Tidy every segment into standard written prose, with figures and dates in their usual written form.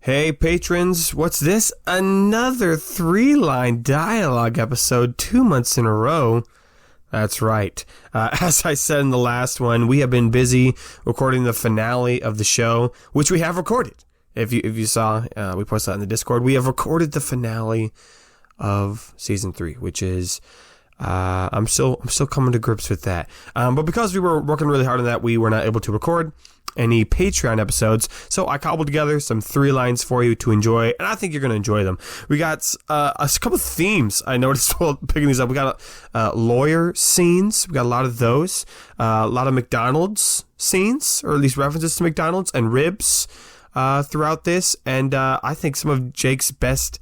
Hey patrons, what's this? Another 3-line dialogue episode 2 months in a row. That's right. As I said in the last one, we have been busy recording the finale of the show, which we have recorded. If you saw, we posted that in the Discord. We have recorded the finale of season 3, which is I'm still coming to grips with that. But because we were working really hard on that, we were not able to record any Patreon episodes, so I cobbled together some 3 lines for you to enjoy, and I think you're going to enjoy them. We got a couple of themes I noticed while picking these up. We got lawyer scenes. We got a lot of those. A lot of McDonald's scenes, or at least references to McDonald's and ribs throughout this, and I think one of Jake's best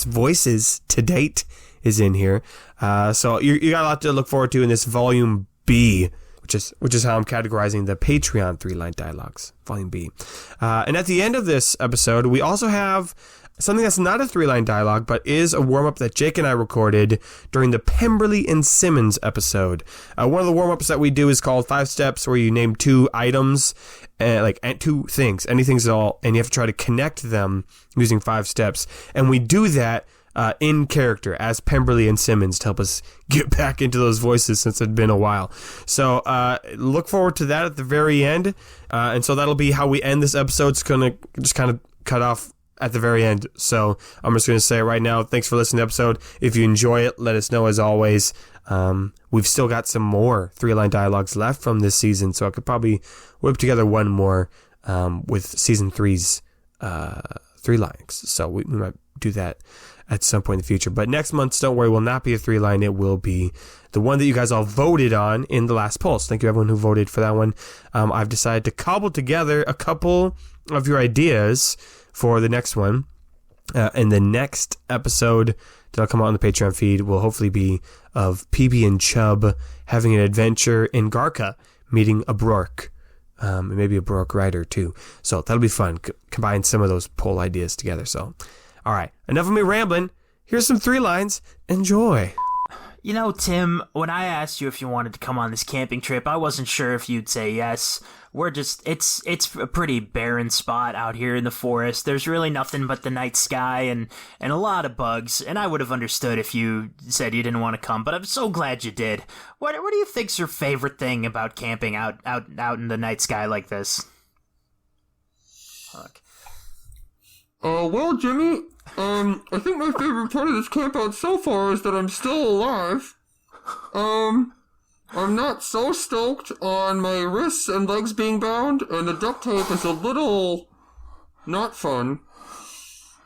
voices to date is in here. So you got a lot to look forward to in this Volume B, which is how I'm categorizing the Patreon 3-line dialogues, Volume B. And at the end of this episode, we also have something that's not a 3-line dialogue, but is a warm-up that Jake and I recorded during the Pemberley and Simmons episode. One of the warm-ups that we do is called 5 Steps, where you name 2 items, and 2 things, anything's at all, and you have to try to connect them using 5 steps. And we do that in character as Pemberley and Simmons to help us get back into those voices since it's been a while. So look forward to that at the very end. And so that'll be how we end this episode. It's going to just kind of cut off at the very end. So I'm just going to say it right now, thanks for listening to the episode. If you enjoy it, let us know as always. We've still got some more 3-line dialogues left from this season, so I could probably whip together one more with season 3's 3 lines. So we might do that at some point in the future. But next month's, don't worry, will not be a 3-line. It will be the one that you guys all voted on in the last polls. Thank you everyone who voted for that one. I've decided to cobble together a couple of your ideas for the next one. And the next episode that'll come out on the Patreon feed will hopefully be of PB and Chubb having an adventure in Garca, meeting a Brork. And maybe a Brork rider too. So that'll be fun. Combine some of those poll ideas together. So, all right, enough of me rambling. Here's some 3 lines. Enjoy. You know, Tim, when I asked you if you wanted to come on this camping trip, I wasn't sure if you'd say yes. It's a pretty barren spot out here in the forest. There's really nothing but the night sky and a lot of bugs, and I would have understood if you said you didn't want to come, but I'm so glad you did. What do you think's your favorite thing about camping out in the night sky like this? Fuck. Well, Jimmy, I think my favorite part of this camp out so far is that I'm still alive. I'm not so stoked on my wrists and legs being bound, and the duct tape is a little not fun.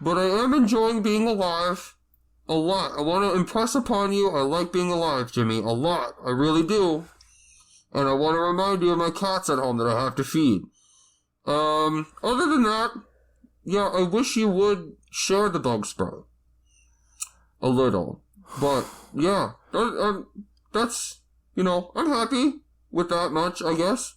But I am enjoying being alive a lot. I want to impress upon you, I like being alive, Jimmy, a lot. I really do. And I want to remind you of my cats at home that I have to feed. Other than that, yeah, I wish you would share the bug spray. A little. But, yeah, that's, you know, I'm happy with that much, I guess.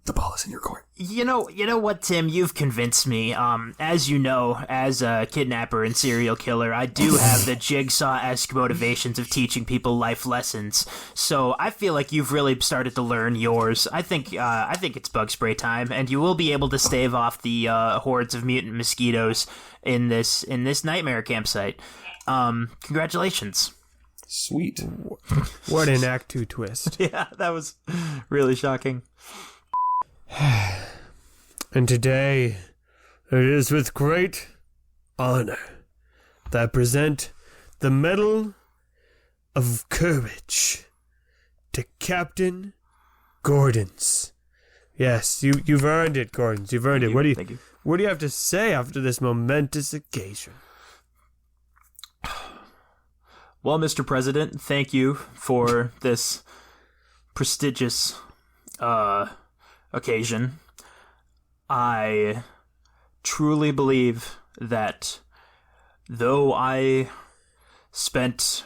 The ball is in your court. You know what, Tim? You've convinced me. As you know, as a kidnapper and serial killer, I do have the Jigsaw-esque motivations of teaching people life lessons. So I feel like you've really started to learn yours. I think it's bug spray time, and you will be able to stave off the hordes of mutant mosquitoes in this nightmare campsite. Congratulations. Sweet. What an Act 2 twist. Yeah, that was really shocking. And today, it is with great honor that I present the Medal of Courage to Captain Gordons. Yes, you've earned it, Gordons. You've earned it. Thank you. What do you have to say after this momentous occasion? Well, Mr. President, thank you for this prestigious occasion. I truly believe that though I spent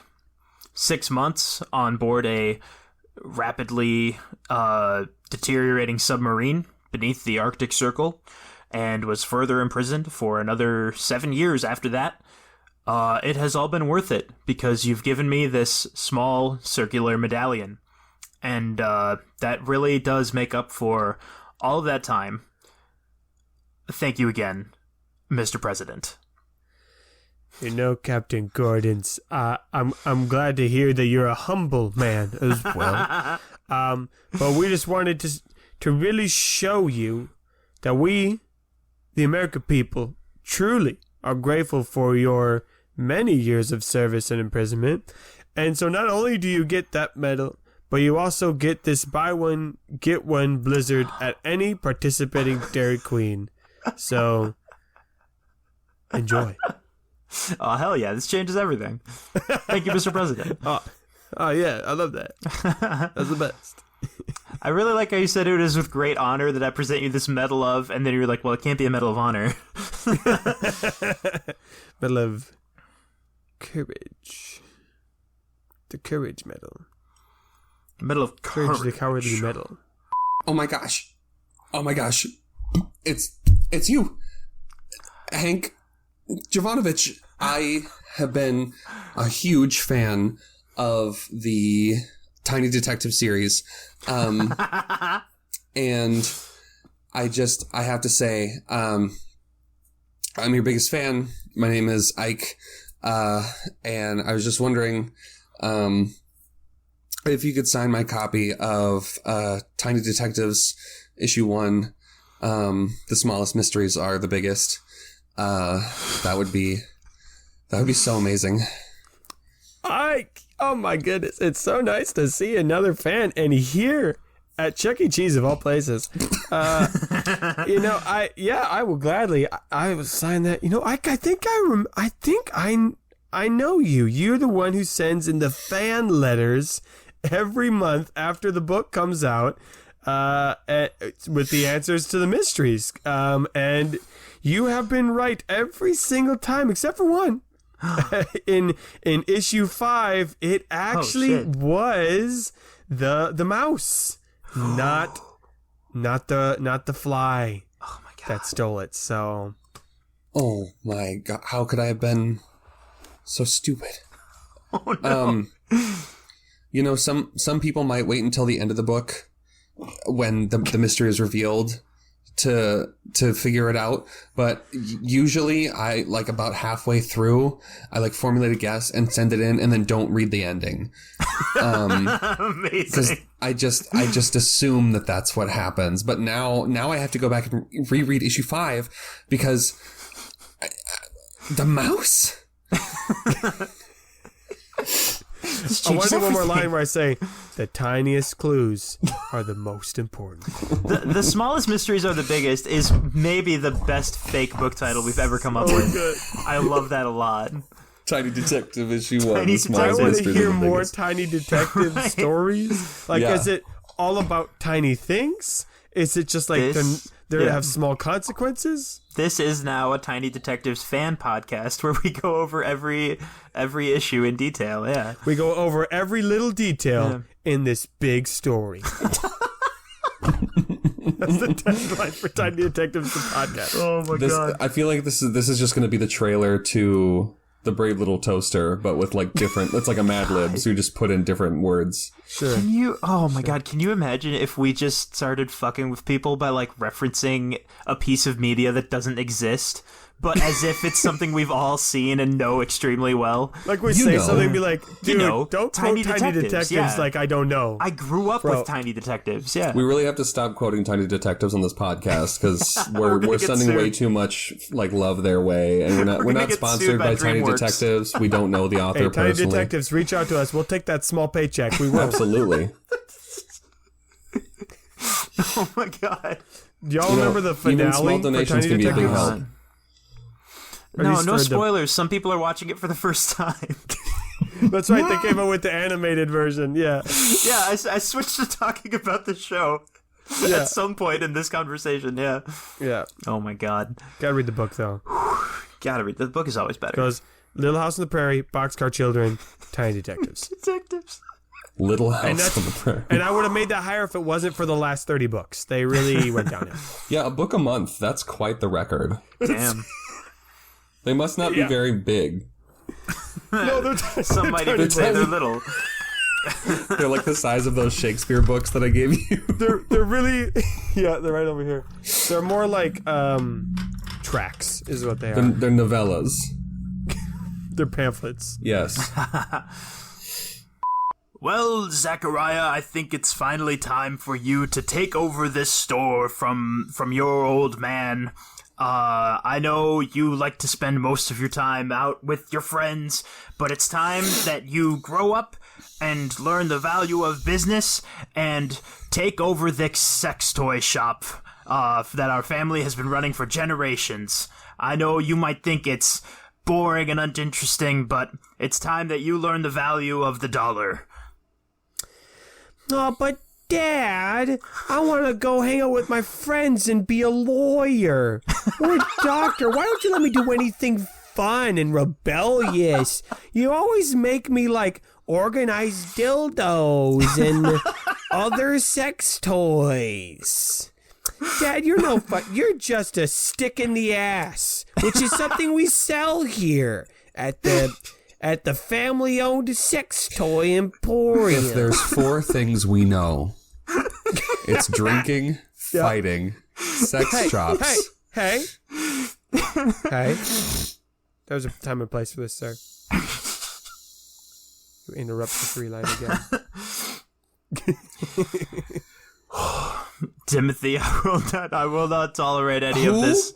6 months on board a rapidly deteriorating submarine beneath the Arctic Circle and was further imprisoned for another 7 years after that, it has all been worth it because you've given me this small circular medallion. And that really does make up for all of that time. Thank you again, Mr. President. You know, Captain Gordons, I'm glad to hear that you're a humble man as well. But we just wanted to really show you that we, the American people, truly are grateful for your many years of service and imprisonment. And so not only do you get that medal, but you also get this buy one, get one Blizzard at any participating Dairy Queen. So, enjoy. Oh, hell yeah. This changes everything. Thank you, Mr. President. Oh, yeah. I love that. That's the best. I really like how you said it is with great honor that I present you this medal of, and then you're like, well, it can't be a medal of honor. Medal of courage. The courage medal. Medal of Courage, the cowardly medal. Oh my gosh. It's you. Hank Jovanovich. I have been a huge fan of the Tiny Detective series. And I have to say, I'm your biggest fan. My name is Ike. And I was just wondering, if you could sign my copy of, Tiny Detectives issue 1, The Smallest Mysteries Are the Biggest. That would be so amazing. Ike! Oh my goodness. It's so nice to see another fan and here at Chuck E. Cheese of all places. I will gladly, I will sign that. You know, Ike, I think I know you. You're the one who sends in the fan letters every month after the book comes out, with the answers to the mysteries. And you have been right every single time except for one. in issue 5, it actually was the mouse, not the fly. Oh my god, that stole it. So, oh my god, how could I have been so stupid? Oh no. You know, some people might wait until the end of the book when the mystery is revealed to figure it out, but usually I, like, about halfway through, I like formulate a guess and send it in and then don't read the ending. Amazing. I just assume that that's what happens. But now I have to go back and reread issue 5 because the mouse. I want to do one more line where I say, the tiniest clues are the most important. The smallest mysteries are the biggest is maybe the best fake book title we've ever come up with. I love that a lot. Tiny Detective issue 1. Tiny I want to hear more biggest. Tiny Detective Right. stories. Like, Yeah. is it all about tiny things? Is it just like This- they're yeah. have small consequences? This is now a Tiny Detectives fan podcast where we go over every issue in detail. Yeah. We go over every little detail in this big story. That's the tagline for Tiny Detectives, the podcast. Oh my god. I feel like this is just going to be the trailer to The Brave Little Toaster, but with like different. It's like a Mad Lib, so you just put in different words. Sure. Can you? Oh my god! Can you imagine if we just started fucking with people by like referencing a piece of media that doesn't exist, but as if it's something we've all seen and know extremely well? Like we You say know. something, be like, dude, don't quote Tiny Detectives yeah. like I don't know. I grew up Bro. with Tiny Detectives. Yeah. We really have to stop quoting Tiny Detectives on this podcast because We're we're gonna get sending way sued. too much like love their way, and we're gonna not get sponsored sued by by Tiny DreamWorks. Detectives. We don't know the author Hey, Tiny personally. Detectives, reach out to us. We'll take that small paycheck. We will. Absolutely. Oh my god. Do y'all remember the even finale small for donations Tiny can be a big Detectives? help. Or No, you no started spoilers. Some people are watching it for the first time. That's right. They came out with the animated version. Yeah. Yeah, I switched to talking about the show Yeah. at some point in this conversation. Yeah. Yeah. Oh my god. Gotta read the book, though. Gotta read. The book is always better. Goes Little House on the Prairie, Boxcar Children, Tiny Detectives. Detectives. Little And House that's- on the Prairie. And I would have made that higher if it wasn't for the last 30 books. They really went downhill. Yeah, a book a month. That's quite the record. Damn. They must not be Yeah. very big. No, they're Some might even say they're little. They're like the size of those Shakespeare books that I gave you. They're really yeah, they're right over here. They're more like tracks is what they are. They're novellas. They're pamphlets. Yes. Well, Zachariah, I think it's finally time for you to take over this store from your old man. I know you like to spend most of your time out with your friends, but it's time that you grow up and learn the value of business and take over this sex toy shop that our family has been running for generations. I know you might think it's boring and uninteresting, but it's time that you learn the value of the dollar. Oh, but Dad, I want to go hang out with my friends and be a lawyer or a doctor. Why don't you let me do anything fun and rebellious? You always make me like organize dildos and other sex toys. Dad, you're no fun. You're just a stick in the ass, which is something we sell here at the family-owned sex toy emporium. If there's 4 things we know, it's drinking, fighting, sex shops. Hey. There's a time and place for this, sir. You interrupt the 3-line again. Timothy, I will not tolerate any of this.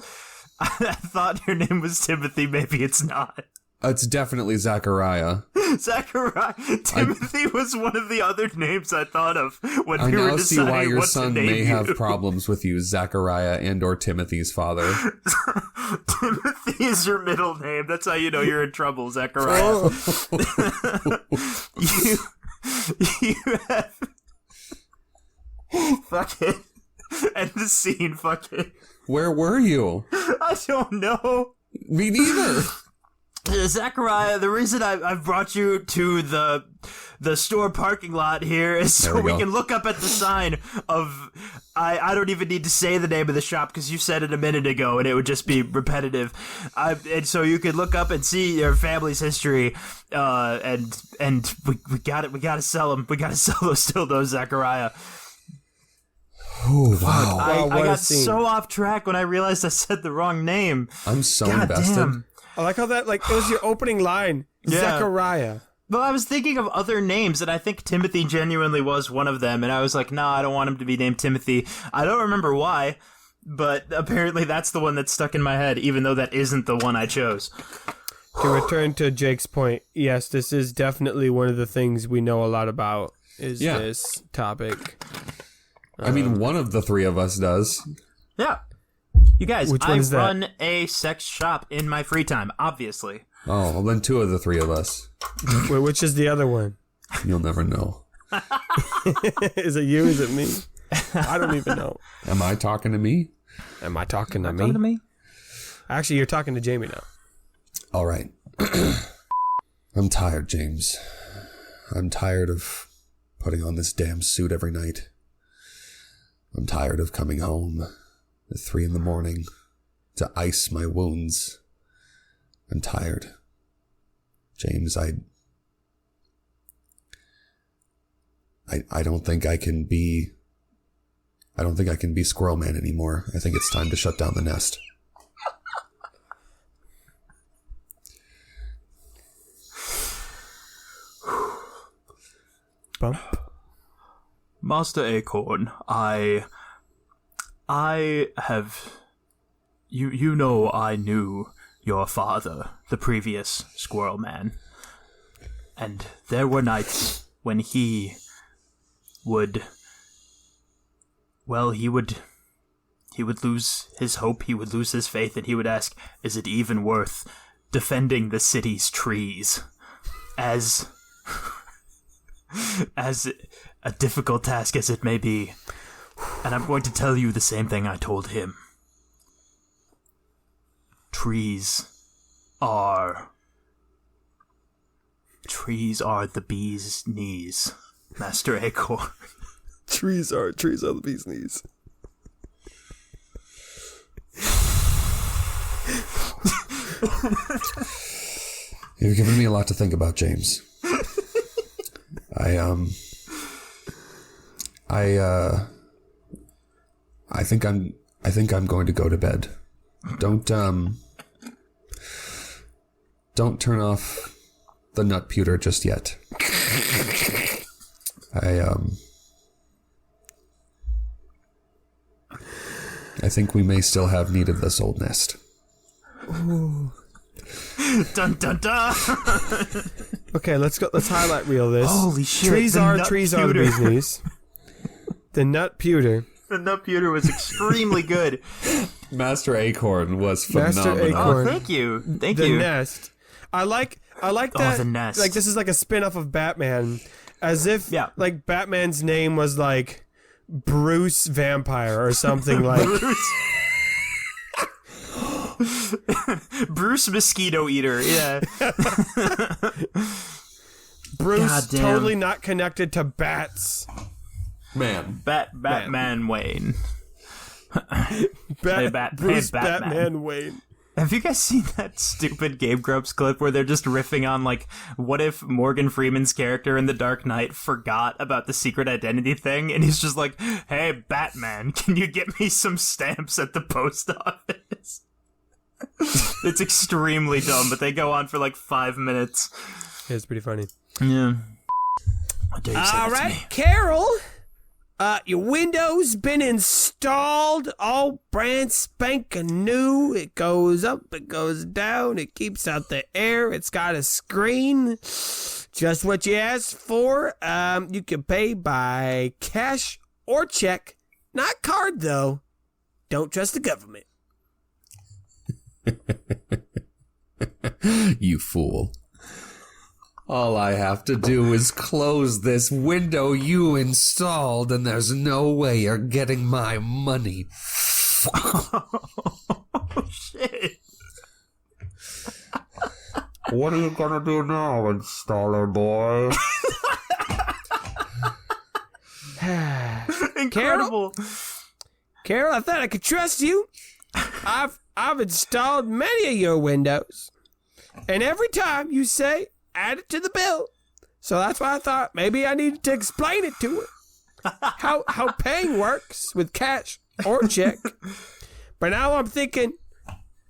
I thought your name was Timothy. Maybe it's not. It's definitely Zachariah. Zachariah. Timothy was one of the other names I thought of when I we were now see why deciding your what to son name may you. have problems with you, Zachariah and or Timothy's father. Timothy is your middle name. That's how you know you're in trouble, Zachariah. You have... Fuck it. End the scene, fuck it. Where were you? I don't know. Me neither. Zachariah, the reason I've brought you to the store parking lot here is so we can look up at the sign of... I don't even need to say the name of the shop because you said it a minute ago and it would just be repetitive. And so you could look up and see your family's history. And we gotta sell them. We gotta sell those dildos, Zachariah. Oh, wow. I got so off track when I realized I said the wrong name. I'm so God invested. damn. I like how that, like, it was your opening line. Yeah. Zachariah. Well, I was thinking of other names, and I think Timothy genuinely was one of them, and I was like, I don't want him to be named Timothy. I don't remember why, but apparently that's the one that's stuck in my head, even though that isn't the one I chose. To return to Jake's point, yes, this is definitely one of the things we know a lot about, is this topic. I mean, one of the 3 of us does. Yeah. You guys, Which I one is that? run a sex shop in my free time, obviously. Oh, well, then 2 of the 3 of us. Wait, which is the other one? You'll never know. Is it you? Is it me? I don't even know. Am I talking to me? Am I talking to me? Talking to me? Actually, you're talking to Jamie now. All right. I'm tired, James. I'm tired of putting on this damn suit every night. I'm tired of coming home at 3 a.m. to ice my wounds. I'm tired. James, I don't think I can be Squirrel Man anymore. I think it's time to shut down the nest. Bump. Master Acorn, I have... You know I knew your father, the previous Squirrel Man. And there were nights when he would... Well, he would lose his hope, he would lose his faith, and he would ask, is it even worth defending the city's trees? As a difficult task as it may be. And I'm going to tell you the same thing I told him. Trees are the bee's knees, Master Acorn. Trees are the bee's knees. You've given me a lot to think about, James. I think I'm going to go to bed. Don't turn off the nut pewter just yet. I think we may still have need of this old nest. Dun dun dun. Okay, let's go. Let's highlight reel this. Holy shit! Trees the are nut the pewter. bee's knees. The nut pewter. The nut pewter was extremely good. Master Acorn was Master phenomenal. Acorn. Oh, thank you, thank The you. nest. I like that. The nest. Like this is like a spin-off of Batman, as if like Batman's name was like Bruce Vampire or something like. Bruce Mosquito Eater. Yeah. Bruce Goddamn. totally not connected to bats. Man. Batman Wayne. Bruce Batman. Batman Wayne. Have you guys seen that stupid Game Grumps clip where they're just riffing on, like, what if Morgan Freeman's character in The Dark Knight forgot about the secret identity thing, and he's just like, hey, Batman, can you get me some stamps at the post office? It's extremely dumb, but they go on for, like, 5 minutes. Yeah, it's pretty funny. Yeah. What dare you say All that to right, me? Carol. Your window's been installed, all brand spanking new. It goes up, it goes down, it keeps out the air. It's got a screen, just what you asked for. You can pay by cash or check, not card though. Don't trust the government. You fool. All I have to do is close this window you installed, and there's no way you're getting my money. Oh, shit. What are you gonna do now, installer boy? Incredible. Carol, I thought I could trust you. I've installed many of your windows, and every time you say, add it to the bill. So that's why I thought maybe I needed to explain it to her. How paying works with cash or check. But now I'm thinking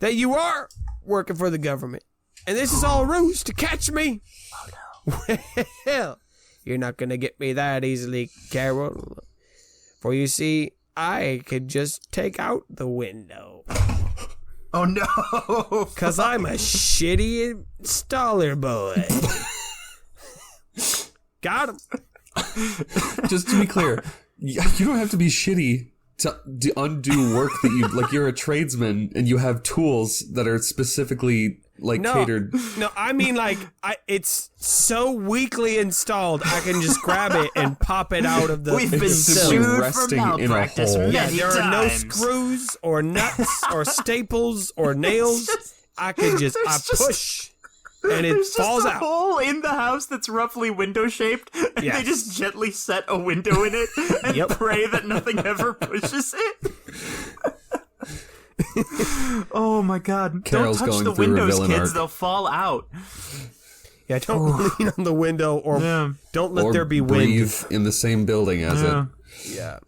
that you are working for the government. And this is all a ruse to catch me. Oh, no. Well, you're not going to get me that easily, Carol. For you see, I could just take out the window. Oh, no. Because I'm a shitty installer boy. Got him. Just to be clear, you don't have to be shitty to undo work that you like. You're a tradesman and you have tools that are specifically catered. No, I mean it's so weakly installed. I can just grab it and pop it out of the. We've been simply sued for resting in a malpractice hole. Yeah, many there are no times. screws or nuts or staples or nails. I can just push and it There's falls just a out. hole in the house that's roughly window shaped, and they Yes. just gently set a window in it and Yep. pray that nothing ever pushes it. Oh my god. Carol's Don't touch going the through a windows, villain kids, arc. they'll fall out. Yeah, don't lean on the window or Yeah. don't let Or there be breathe wind. in the same building as Yeah. it. Yeah.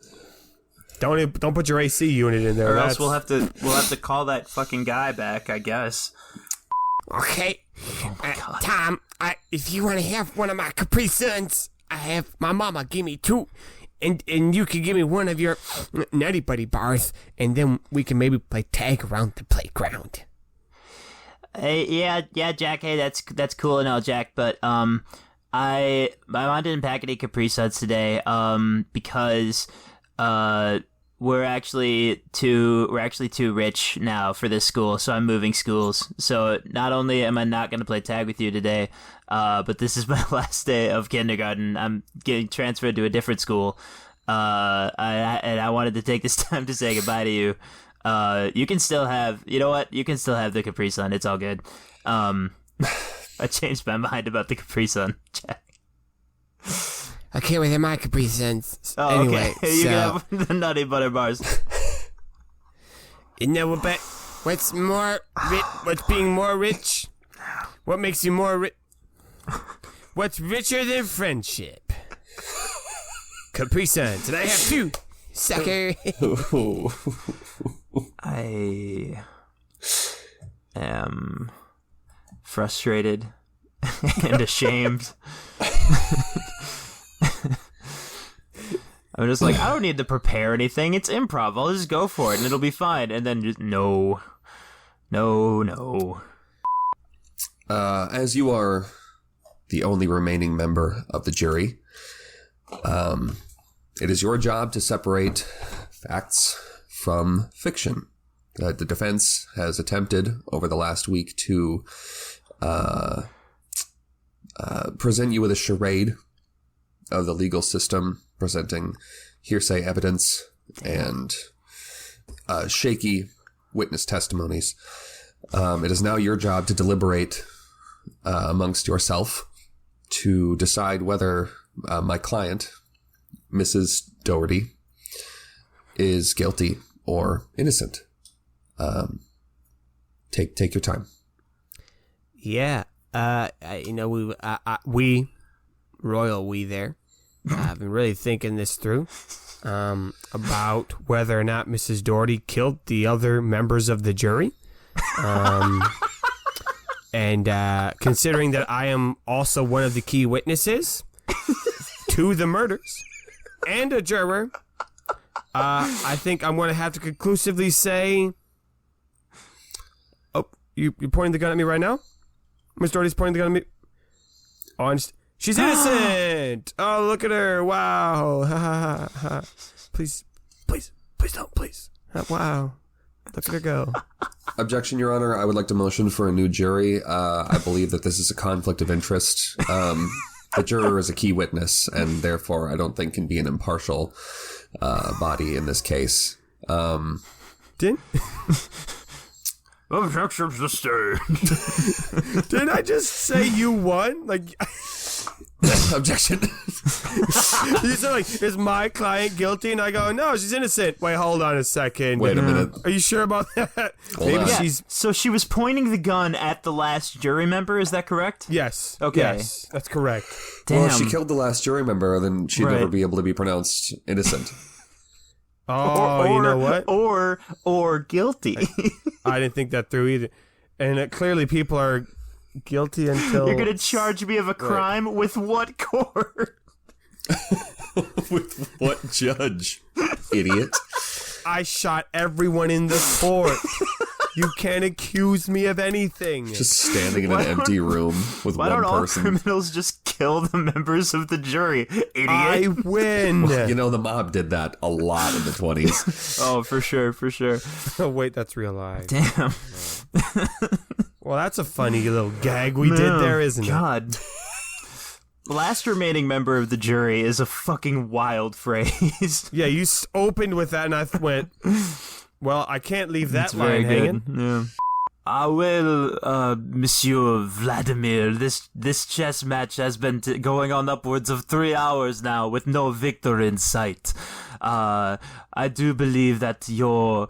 Don't put your AC unit in there. Or else That's- we'll have to call that fucking guy back, I guess. Okay. God. Tom, if you want to have one of my Capri Suns, I have my mama give me two. And you can give me one of your Nutty Buddy bars, and then we can maybe play tag around the playground. Hey, yeah, Jack. Hey, that's cool and all, Jack. But my mom didn't pack any Capri Suns today. Because we're actually too rich now for this school, so I'm moving schools. So not only am I not going to play tag with you today, but this is my last day of kindergarten. I'm getting transferred to a different school. I wanted to take this time to say goodbye to you. You can still have, you know what? You can still have the Capri Sun. It's all good. I changed my mind about the Capri Sun, Jack. Okay, well, they're my Capri Suns. Oh, anyway, okay. You can have the Nutty Butter bars. You know what? What's being more rich? What makes you more rich? What's richer than friendship? Capri Suns, and I have 2. Sucker. I am frustrated and ashamed. I'm just like, I don't need to prepare anything. It's improv. I'll just go for it, and it'll be fine. And then just, no. As you are the only remaining member of the jury, it is your job to separate facts from fiction. The defense has attempted over the last week to present you with a charade of the legal system, presenting hearsay evidence and shaky witness testimonies. It is now your job to deliberate amongst yourself to decide whether my client, Mrs. Doherty, is guilty or innocent. Take your time. Yeah. We there, I've been really thinking this through, about whether or not Mrs. Doherty killed the other members of the jury. And considering that I am also one of the key witnesses to the murders and a juror, I think I'm going to have to conclusively say... Oh, you're pointing the gun at me right now? Miss Doherty's pointing the gun at me? Oh, she's innocent! Oh, look at her. Wow. Ha, ha, ha, ha. Please don't, please. Wow. Look at her go. Objection, Your Honor. I would like to motion for a new jury. I believe that this is a conflict of interest. The juror is a key witness, and therefore I don't think can be an impartial body in this case. Didn't Objections sustained. Didn't I just say you won? Like, Objection. you said, like, is my client guilty? And I go, no, she's innocent. Wait, hold on a second. Wait a minute. Are you sure about that? Hold Maybe on. Yeah, she's... so she was pointing the gun at the last jury member, is that correct? Yes. Okay. Yes, that's correct. Damn. Well, if she killed the last jury member, then she'd never Right. be able to be pronounced innocent. Oh, you know what? Or guilty. I didn't think that through either. And clearly people are guilty until... You're gonna charge me of a crime with what court? With what judge? Idiot. I shot everyone in the court. You can't accuse me of anything. Just standing in an empty room with Why one don't all person. criminals just kill the members of the jury? Idiot. I win. You know, the mob did that a lot in the 20s. Oh, for sure. Oh, wait, that's real life. Damn. Well, that's a funny little gag we did there, isn't it? God. The last remaining member of the jury is a fucking wild phrase. Yeah, you opened with that, and I went, well, I can't leave that It's very line hanging. good. Yeah. Well, Monsieur Vladimir, this chess match has been going on upwards of 3 hours now with no victor in sight. I do believe that your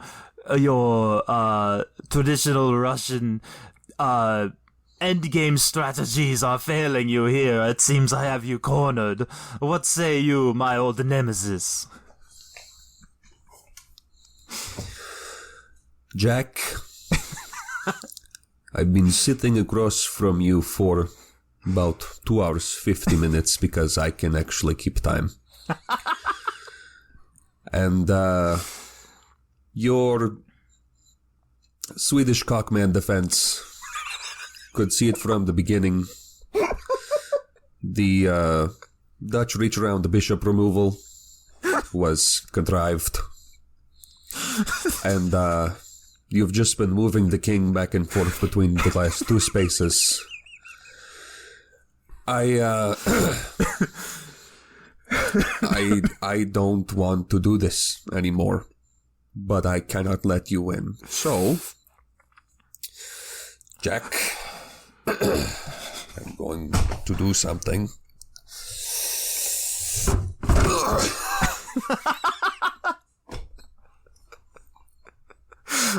traditional Russian endgame strategies are failing you here. It seems I have you cornered. What say you, my old nemesis? Jack, I've been sitting across from you for about 2 hours, 50 minutes, because I can actually keep time. And your Swedish cockman defense could see it from the beginning. The Dutch reach around the bishop removal was contrived. And you've just been moving the king back and forth between the last two spaces. I don't want to do this anymore, but I cannot let you win. So, Jack, I'm going to do something.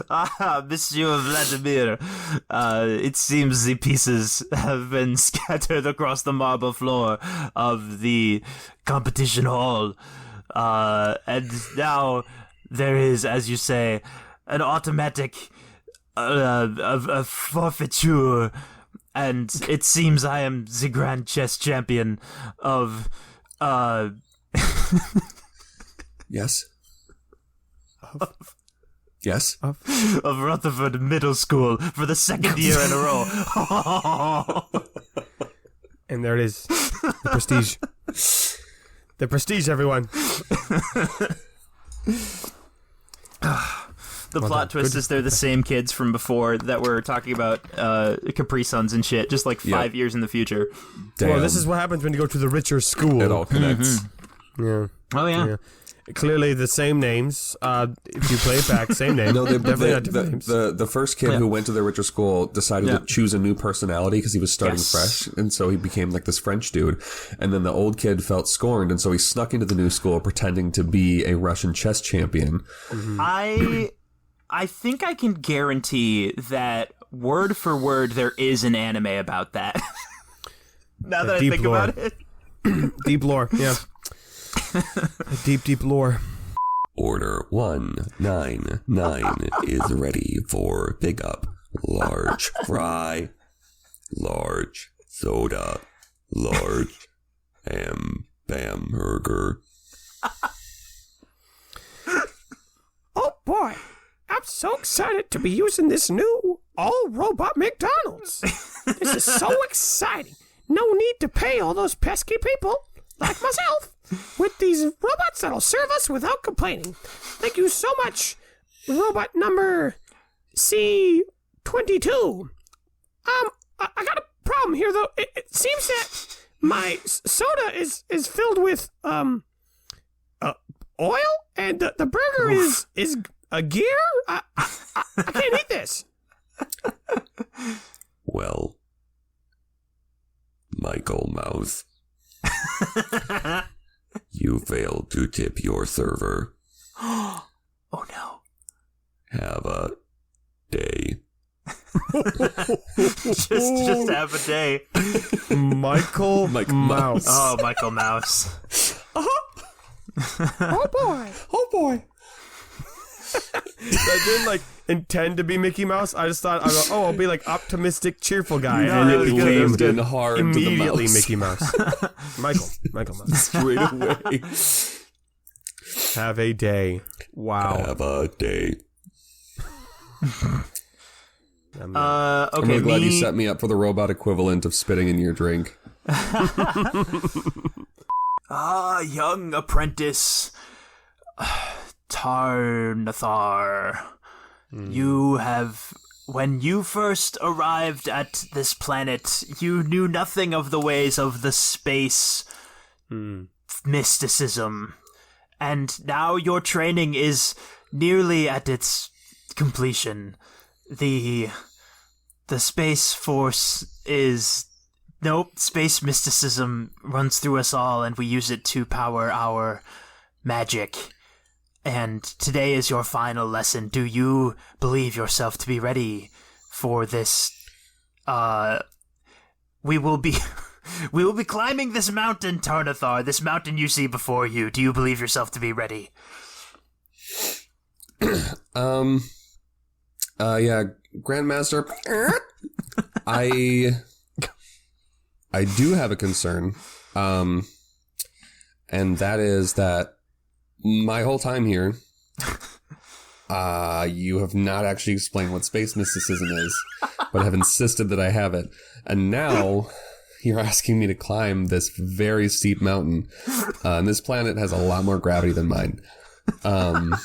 Monsieur Vladimir, it seems the pieces have been scattered across the marble floor of the competition hall. And now there is, as you say, an automatic a forfeiture. And it seems I am the Grand Chess Champion of, Yes? Yes? of Rutherford Middle School for the second year in a row. And there it is. The prestige. The prestige, everyone. The plot twist is they're the same kids from before that were talking about Capri Suns and shit, just like 5 years in the future. Damn. Well, this is what happens when you go to the richer school. It all connects. Yeah. Oh, yeah. Clearly the same names. If you play it back, same name. No, Definitely not different names. the first kid who went to the richer school decided to choose a new personality because he was starting fresh, and so he became like this French dude. And then the old kid felt scorned, and so he snuck into the new school pretending to be a Russian chess champion. I think I can guarantee that word for word there is an anime about that. Now that I deep think lore. about it. Deep lore, yeah. Deep lore. Order 199 is ready for pickup. Large fry, large soda, large hamburger. Oh boy, I'm so excited to be using this new all-robot McDonald's. This is so exciting. No need to pay all those pesky people, like myself, with these robots that'll serve us without complaining. Thank you so much, robot number C22. I got a problem here, though. It seems that my soda is filled with, oil, and the burger is a gear? I can't eat this. Well, Michael Mouse, you failed to tip your server. Oh no. Have a day. just have a day. Michael Mouse. Oh, Michael Mouse. Oh boy. Oh boy. I didn't like intend to be Mickey Mouse. I just thought, I'll be like optimistic, cheerful guy. No, and that it was good, became that was good. Hard to the immediately mouse. Mickey Mouse. Michael Mouse. Straight away. Have a day. Wow. Have a day. Okay, I'm really glad you set me up for the robot equivalent of spitting in your drink. Young apprentice Tarnathar. You have... When you first arrived at this planet, you knew nothing of the ways of the space mysticism. And now your training is nearly at its completion. The Space Force is... Nope, space mysticism runs through us all, and we use it to power our magic. And today is your final lesson. Do you believe yourself to be ready for this? We will be climbing this mountain, Tarnathar, this mountain you see before you. Do you believe yourself to be ready? Yeah, Grandmaster. I do have a concern. And that is that my whole time here, you have not actually explained what space mysticism is, but have insisted that I have it. And now you're asking me to climb this very steep mountain. And this planet has a lot more gravity than mine. And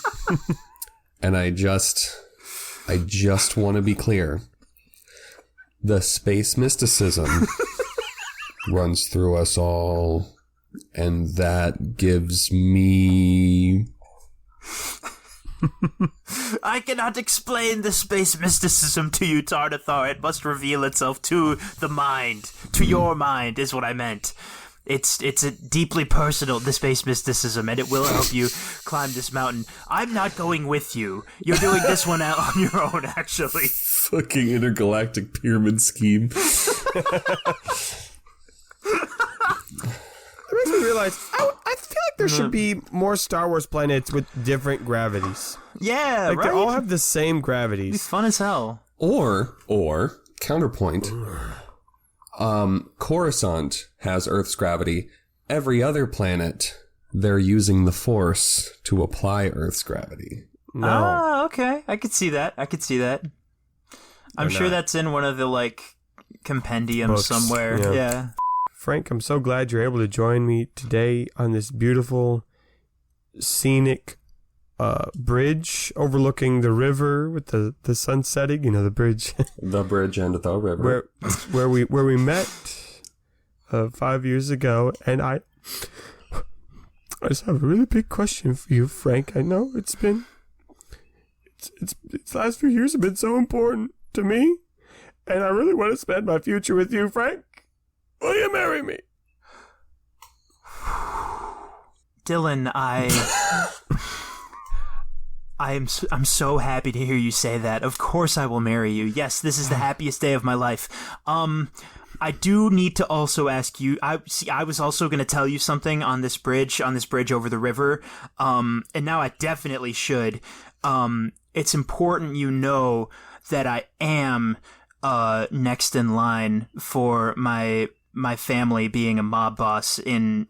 I just want to be clear. The space mysticism runs through us all, and that gives me... I cannot explain the space mysticism to you, Tarnathar. It must reveal itself to the mind. To your mind is what I meant. It's a deeply personal, the space mysticism, and it will help you climb this mountain. I'm not going with you. You're doing this one out on your own, actually. Fucking intergalactic pyramid scheme. It makes me realize I feel like there should be more Star Wars planets with different gravities. Yeah, Like right? they all have the same It's gravities. fun as hell. Or counterpoint. Coruscant has Earth's gravity. Every other planet, they're using the Force to apply Earth's gravity. No. Ah, okay. I could see that. I'm sure not. that's in one of the, like, compendiums Books, somewhere. yeah. Frank, I'm so glad you're able to join me today on this beautiful, scenic bridge overlooking the river with the sun setting. You know, the bridge The bridge and the river. where we met 5 years ago, and I just have a really big question for you, Frank. I know it's last few years have been so important to me, and I really want to spend my future with you, Frank. Will you marry me? Dylan, I'm so happy to hear you say that. Of course I will marry you. Yes, this is the happiest day of my life. I do need to also ask you, I was also going to tell you something on this bridge over the river. And now I definitely should. It's important you know that I am next in line for my family being a mob boss in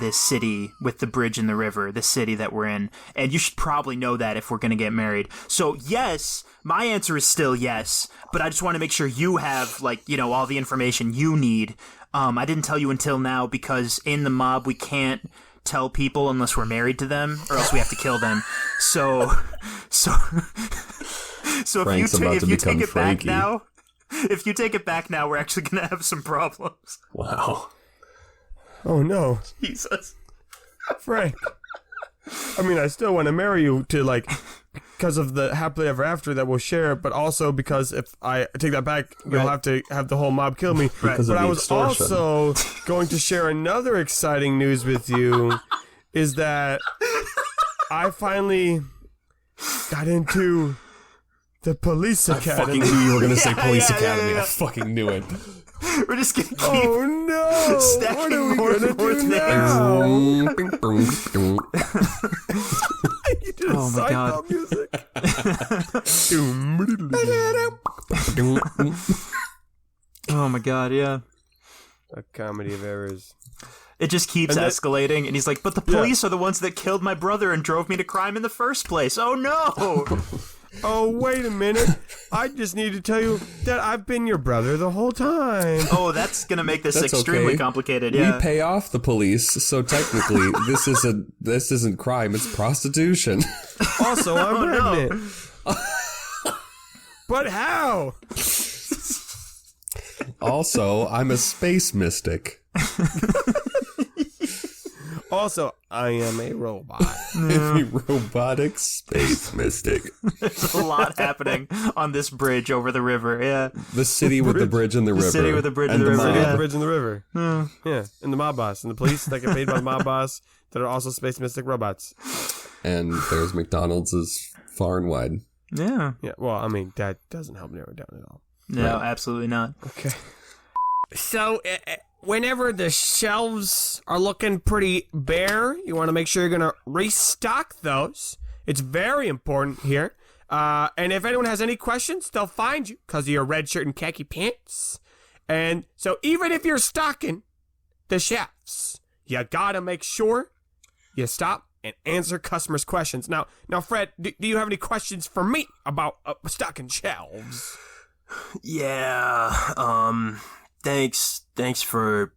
this city with the bridge and the river, the city that we're in. And you should probably know that if we're going to get married. So yes, my answer is still yes, but I just want to make sure you have, like, you know, all the information you need. I didn't tell you until now because in the mob we can't tell people unless we're married to them, or else we have to kill them. So Frank's about to if you become take it Frankie. back now, if you take it back now, we're actually going to have some problems. Wow. Oh no, Jesus. Frank. I mean, I still want to marry you because of the happily ever after that we'll share, but also because if I take that back, you'll have to have the whole mob kill me. Because of But the I was extortion. also going to share another exciting news with you, is that I finally got into the police I fucking academy. knew you were going to say Yeah, Police yeah, Academy. yeah. I fucking knew it. We're just going to keep... Oh no! Stacking What are we more gonna and more do things. now? You did a Oh my God. music. Oh my God, yeah. A comedy of errors. It just keeps And that- escalating, and he's like, but the police are the ones that killed my brother and drove me to crime in the first place. Oh no! Oh, wait a minute. I just need to tell you that I've been your brother the whole time. Oh, that's gonna make this That's extremely okay. complicated, yeah. We pay off the police, so technically this isn't crime, it's prostitution. Also, I'm Oh, no. pregnant. But how? Also, I'm a space mystic. Also, I am a robot. A robotic space mystic. There's a lot happening on this bridge over the river, yeah. The city with the bridge and the river. city with the bridge and and the river, mob. yeah. The bridge in the river. Yeah, and the mob boss. And the police that get paid by the mob boss that are also space mystic robots. And there's McDonald's is far and wide. Yeah. Yeah, well, I mean, that doesn't help narrow it down at all. No, absolutely not. Okay. So, whenever the shelves are looking pretty bare, you want to make sure you're going to restock those. It's very important here. And if anyone has any questions, they'll find you because of your red shirt and khaki pants. And so even if you're stocking the shelves, you got to make sure you stop and answer customers' questions. Now, Fred, do you have any questions for me about stocking shelves? Yeah. Thanks for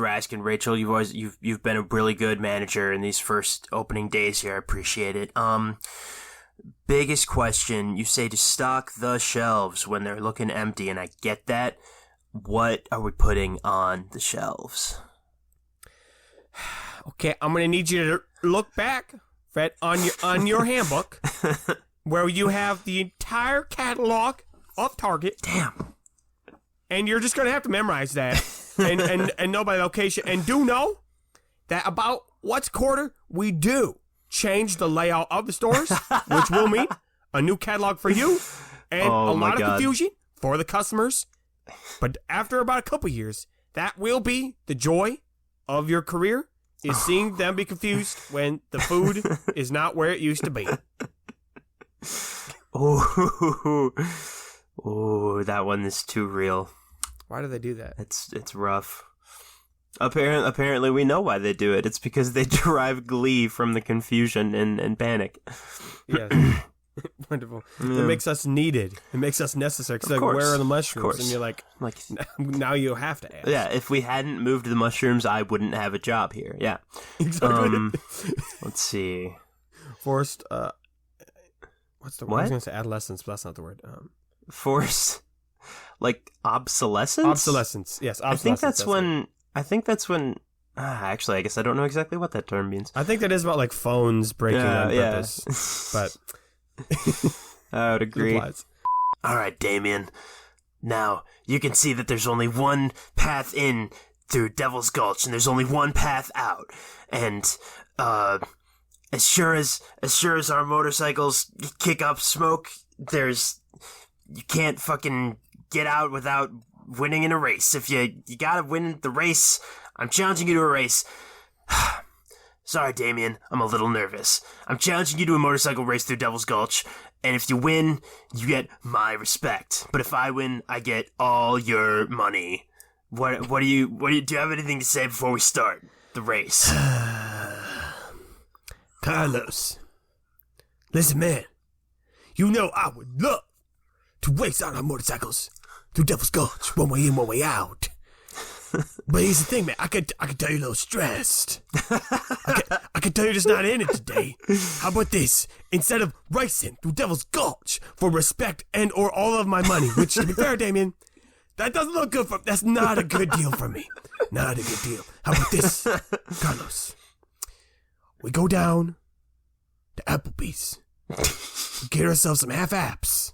asking, Rachel. You've been a really good manager in these first opening days here. I appreciate it. Biggest question, you say to stock the shelves when they're looking empty, and I get that. What are we putting on the shelves? Okay, I'm gonna need you to look back, Fred, on your handbook, where you have the entire catalog of Target. Damn. And you're just gonna have to memorize that. and know by location. And do know that about once a quarter, we do change the layout of the stores, which will mean a new catalog for you and a lot of confusion for the customers. But after about a couple years, that will be the joy of your career, is seeing them be confused when the food is not where it used to be. Oh, that one is too real. Why do they do that? It's rough. Apparently, we know why they do it. It's because they derive glee from the confusion and panic. Yes. Wonderful. Yeah. It makes us needed. It makes us necessary. Because, Of like, course. where are the Of mushrooms? course. And you're like, now you have to ask. Yeah, if we hadn't moved the mushrooms, I wouldn't have a job here. Yeah. Exactly. Let's see. Forced, what's the word? I What? was going to say adolescence, but that's not the word. Forced, like, obsolescence? Obsolescence. Yes, obsolescence. I think that's when... actually, I guess I don't know exactly what that term means. I think that is about, like, phones breaking on purpose. But I would it agree. applies. All right, Damien. Now, you can see that there's only one path in through Devil's Gulch, and there's only one path out. And, as sure as our motorcycles kick up smoke, you can't fucking get out without winning in a race. If you gotta win the race, I'm challenging you to a race. Sorry, Damien, I'm a little nervous. I'm challenging you to a motorcycle race through Devil's Gulch, and if you win, you get my respect. But if I win, I get all your money. Do you have anything to say before we start the race? Carlos, listen, man. You know I would love to race on our motorcycles through Devil's Gulch, one way in, one way out. But here's the thing, man. I could tell you're a little stressed. I could tell you're just not in it today. How about this? Instead of racing through Devil's Gulch for respect and or all of my money, which, to be fair, Damien, that doesn't look good for... That's not a good deal for me. Not a good deal. How about this, Carlos? We go down to Applebee's. We get ourselves some half-apps.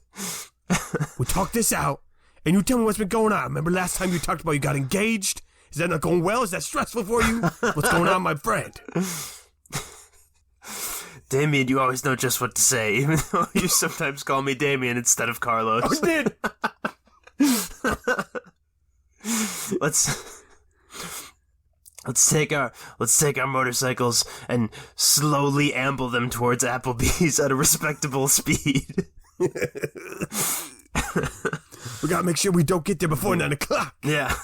We talk this out. And you tell me what's been going on. Remember last time you talked about you got engaged? Is that not going well? Is that stressful for you? What's going on, my friend? Damien, you always know just what to say, even though you sometimes call me Damien instead of Carlos. I did. Let's take our motorcycles and slowly amble them towards Applebee's at a respectable speed. We gotta make sure we don't get there before 9 o'clock. Yeah,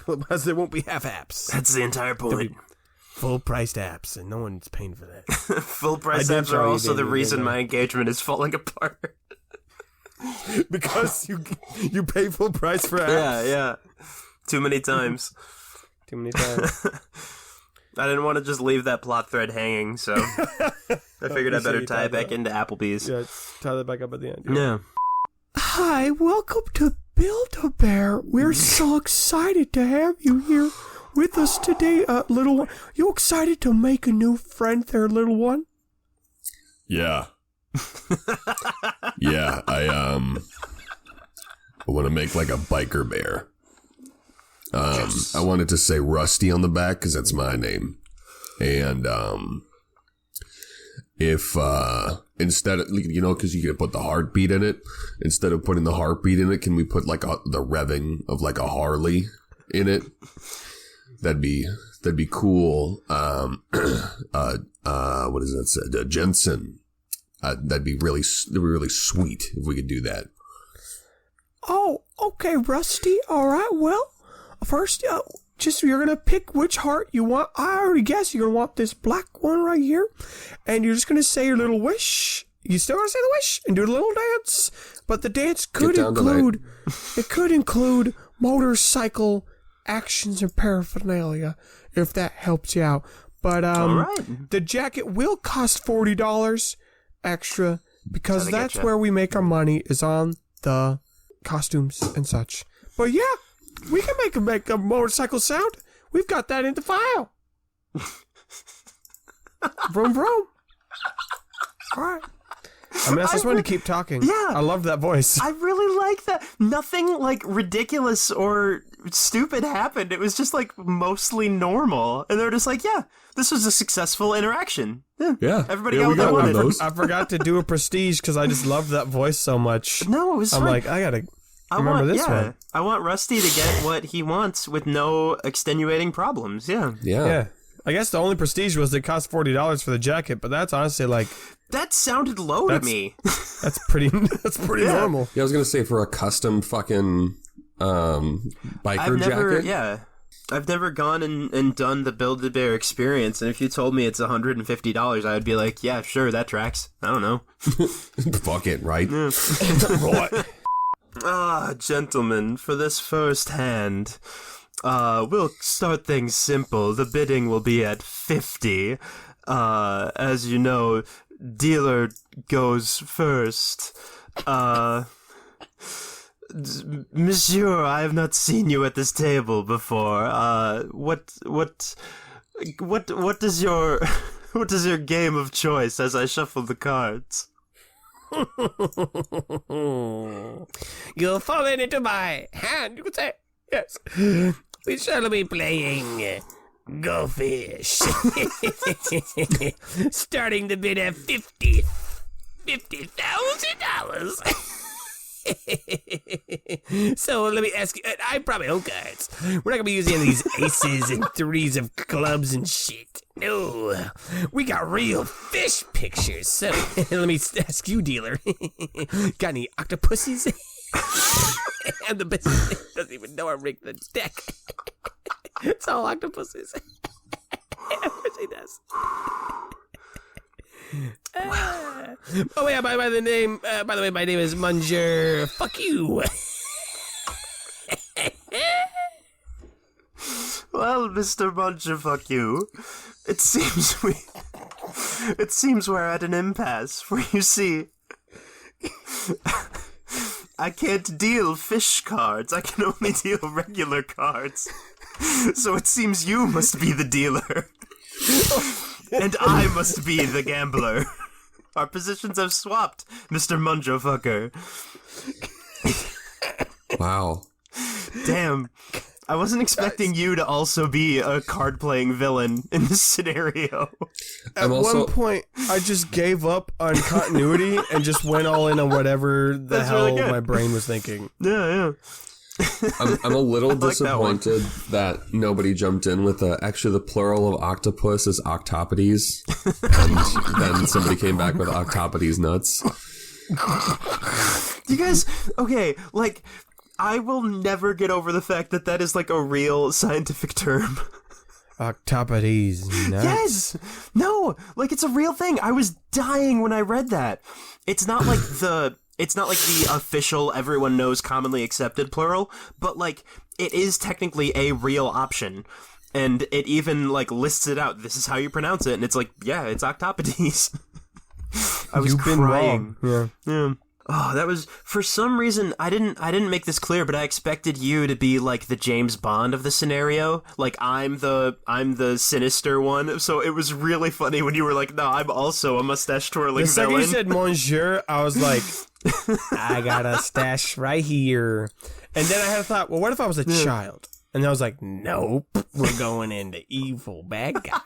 Otherwise there won't be half-apps. that's the entire point. Full-priced apps, and no one's paying for that. Full price I did apps tell are you, also the Damien, reason didn't I? my engagement is falling apart. Because you pay full price for apps. Yeah. Too many times. Too many times. I didn't want to just leave that plot thread hanging, so I figured I better you tie it tied back that into Applebee's. Yeah, tie that back up at the end. Yeah. Hi, welcome to Build-A-Bear. We're so excited to have you here with us today, little one. You excited to make a new friend there, little one? Yeah. Yeah, I want to make like a biker bear. I wanted to say Rusty on the back because that's my name. And if instead of, you know, because you can put the heartbeat in it, instead of putting the heartbeat in it, can we put like the revving of like a Harley in it? That'd be cool. What does that say? Jensen. That'd be really sweet if we could do that. Oh, okay, Rusty. All right, well, first, you're going to pick which heart you want. I already guess you're going to want this black one right here. And you're just going to say your little wish. You still want to say the wish and do a little dance. But the dance could include motorcycle actions and paraphernalia, if that helps you out. But All right. the jacket will cost $40 extra because Gotta that's getcha. where we make our money, is on the costumes and such. But yeah, we can make a motorcycle sound. We've got that in the file. Vroom vroom. All right. I mean, I just wanted to keep talking. Yeah. I love that voice. I really like that. Nothing like ridiculous or stupid happened. It was just like mostly normal, and they're just like, yeah, this was a successful interaction. Yeah, everybody yeah, got we what they got one of wanted. those. I forgot to do a prestige because I just loved that voice so much. No, it was I'm fine. like, I gotta I remember want, this one. I want Rusty to get what he wants with no extenuating problems. Yeah. Yeah. I guess the only prestige was it cost $40 for the jacket, but that's honestly like That sounded low to me. that's pretty normal. Yeah, I was gonna say for a custom fucking biker jacket. I've never gone and done the Build-A-Bear experience, and if you told me it's $150, I would be like, yeah, sure, that tracks. I don't know. Fuck it, right? Gentlemen, for this first hand, we'll start things simple. The bidding will be at 50. As you know, dealer goes first. Monsieur, I have not seen you at this table before. What is your what is your game of choice as I shuffle the cards? You've fallen into my hand, you could say. Yes. We shall be playing Go Fish. Starting the bid at $50,000. So let me ask you, I probably hold cards. We're not gonna be using any of these aces and threes of clubs and shit. No, we got real fish pictures. So let me ask you, dealer, got any octopuses? And the best doesn't even know I rigged the deck. It's all octopuses. Of course he does. Oh yeah, by the way, my name is Munger. Fuck you. Well, Mr. Muncher, fuck you. It seems we're at an impasse, for you see, I can't deal fish cards. I can only deal regular cards. So it seems you must be the dealer. And I must be the gambler. Our positions have swapped, Mr. Munjo Fucker. Wow. Damn. I wasn't expecting you to also be a card-playing villain in this scenario. At one point, I just gave up on continuity and just went all in on whatever the hell really good. my brain was thinking. Yeah. I'm a little like that one. disappointed that nobody jumped in with actually the plural of octopus is octopodes, and then somebody came back with octopodes nuts. You guys, okay, like, I will never get over the fact that that is like a real scientific term. Octopodes nuts. Yes! No! Like, it's a real thing. I was dying when I read that. It's not like the official, everyone knows, commonly accepted plural, but, like, it is technically a real option. And it even, like, lists it out. This is how you pronounce it. And it's like, yeah, it's octopodes. I was You've been crying. wrong. Yeah. Oh, that was, for some reason, I didn't make this clear, but I expected you to be like the James Bond of the scenario. Like, I'm the sinister one. So it was really funny when you were like, no, I'm also a mustache twirling The second villain. you said Monsieur, I was like, I got a stash right here. And then I had a thought, well, what if I was a child? And I was like, nope, we're going into evil bad guy.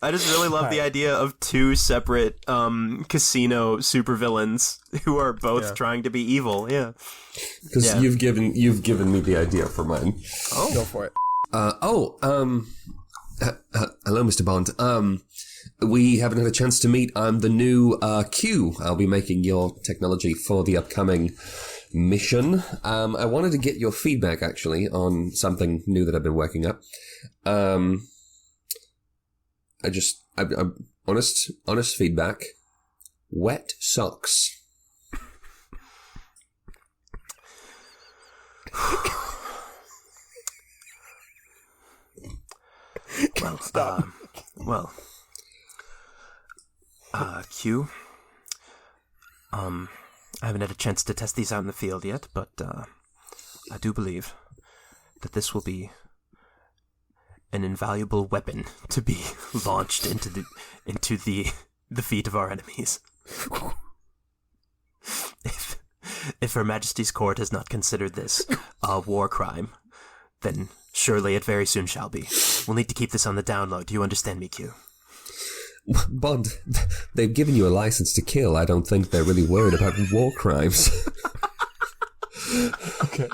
I just really love the idea of two separate casino supervillains who are both trying to be evil. Yeah. Because you've given me the idea for mine. Oh, go for it. Hello, Mr. Bond. We haven't had a chance to meet. I'm the new Q. I'll be making your technology for the upcoming mission. I wanted to get your feedback, actually, on something new that I've been working up. I'm honest feedback. Wet socks. Q. I haven't had a chance to test these out in the field yet, but I do believe that this will be an invaluable weapon to be launched into the feet of our enemies. If Her Majesty's court has not considered this a war crime, then surely it very soon shall be. We'll need to keep this on the down low. Do you understand me, Q? Bond, they've given you a license to kill. I don't think they're really worried about war crimes. Okay.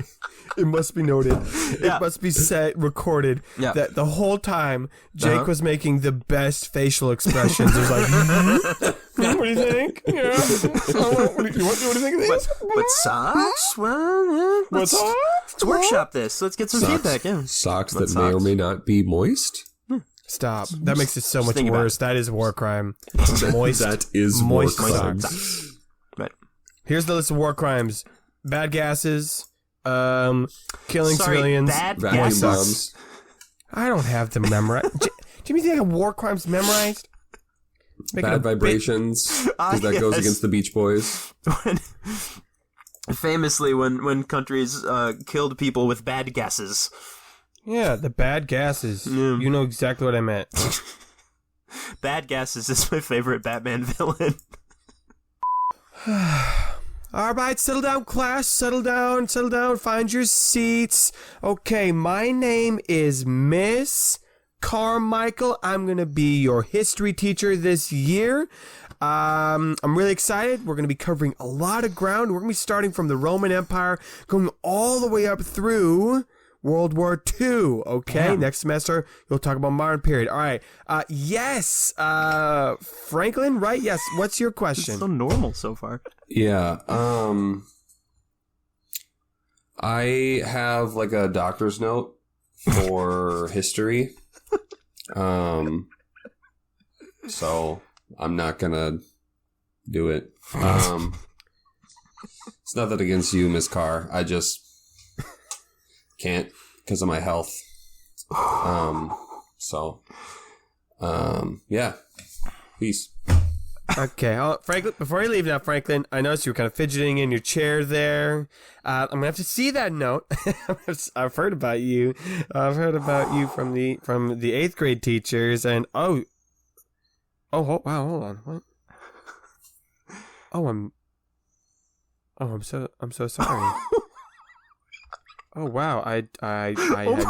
It must be noted. It must be recorded that the whole time Jake was making the best facial expressions. It was like, what do you think? Yeah. What do you think of this? What socks? Well, yeah, What's up? let's workshop this. Let's get some feedback. Yeah. Socks What that may or socks? may not be moist? Stop. That makes it so much think about worse. That is a war crime. Moist. That is moist war crimes. socks. Right. Here's the list of war crimes: bad gases, killing civilians. bad Vacuum gases. bombs. I don't have them memorized. Do you think I have war crimes memorized? Making a Bad bit- vibrations, because that goes yes. against the Beach Boys. Famously, when countries killed people with bad gases. Yeah, the bad gases. You know exactly what I meant. Bad gases is my favorite Batman villain. All right, settle down, class. Settle down. Find your seats. Okay, my name is Miss Carmichael. I'm going to be your history teacher this year. I'm really excited. We're going to be covering a lot of ground. We're going to be starting from the Roman Empire, going all the way up through World War II. Okay, next semester you'll talk about modern period. All right. Yes, Franklin. Right? Yes. What's your question? So normal so far. Yeah, I have like a doctor's note for history. So I'm not gonna do it. It's nothing against you, Miss Carr. I just can't because of my health. Yeah. Peace. Okay, Franklin, before you leave now, Franklin, I noticed you were kind of fidgeting in your chair there. I'm going to have to see that note. I've heard about you. I've heard about you from the 8th grade teachers, and wow, hold on. What? I'm so sorry. Oh wow, I had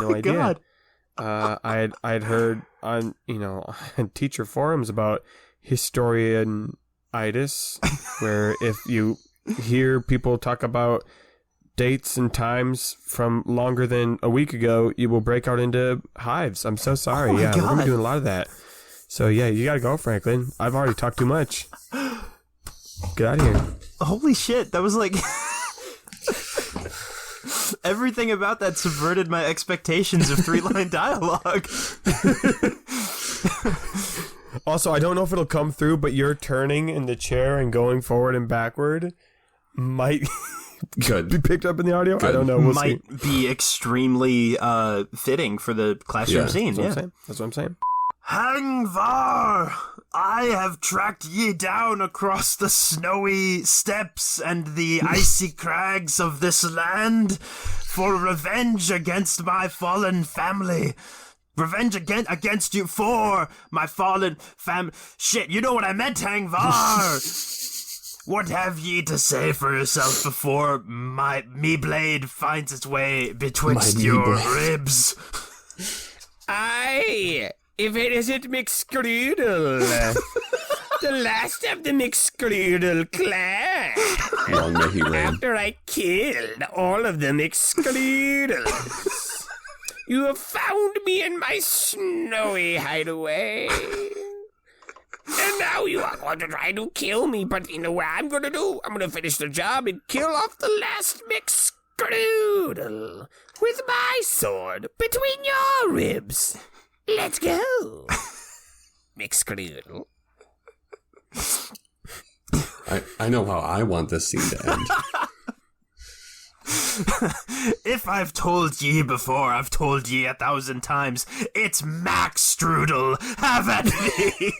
no idea. God. I'd heard on teacher forums about historianitis, where if you hear people talk about dates and times from longer than a week ago, you will break out into hives. I'm so sorry. We're gonna be doing a lot of that. So yeah, you gotta go, Franklin. I've already talked too much. Get out of here. Holy shit, that was like... Everything about that subverted my expectations of 3-line dialogue. Also, I don't know if it'll come through, but you're turning in the chair and going forward and backward might Good. be picked up in the audio. Good. I don't know. We'll Might see. be extremely fitting for the classroom Yeah, scene. That's what I'm saying. Hangvar, I have tracked ye down across the snowy steppes and the icy crags of this land for revenge against my fallen family. Revenge against you for my fallen Shit, you know what I meant, Hangvar! What have ye to say for yourself before me blade finds its way betwixt My your me-blade. ribs? Aye, if it isn't McScroodle, the last of the McScroodle clan. Long may he reign. After I killed all of the McScroodles, you have found me in my snowy hideaway. And now you are going to try to kill me, but you know what I'm going to do? I'm going to finish the job and kill off the last McScroodle with my sword between your ribs. Let's go, McScroodle. I know how I want this scene to end. If I've told ye before, I've told ye 1,000 times. It's Max Strudel. Have at me.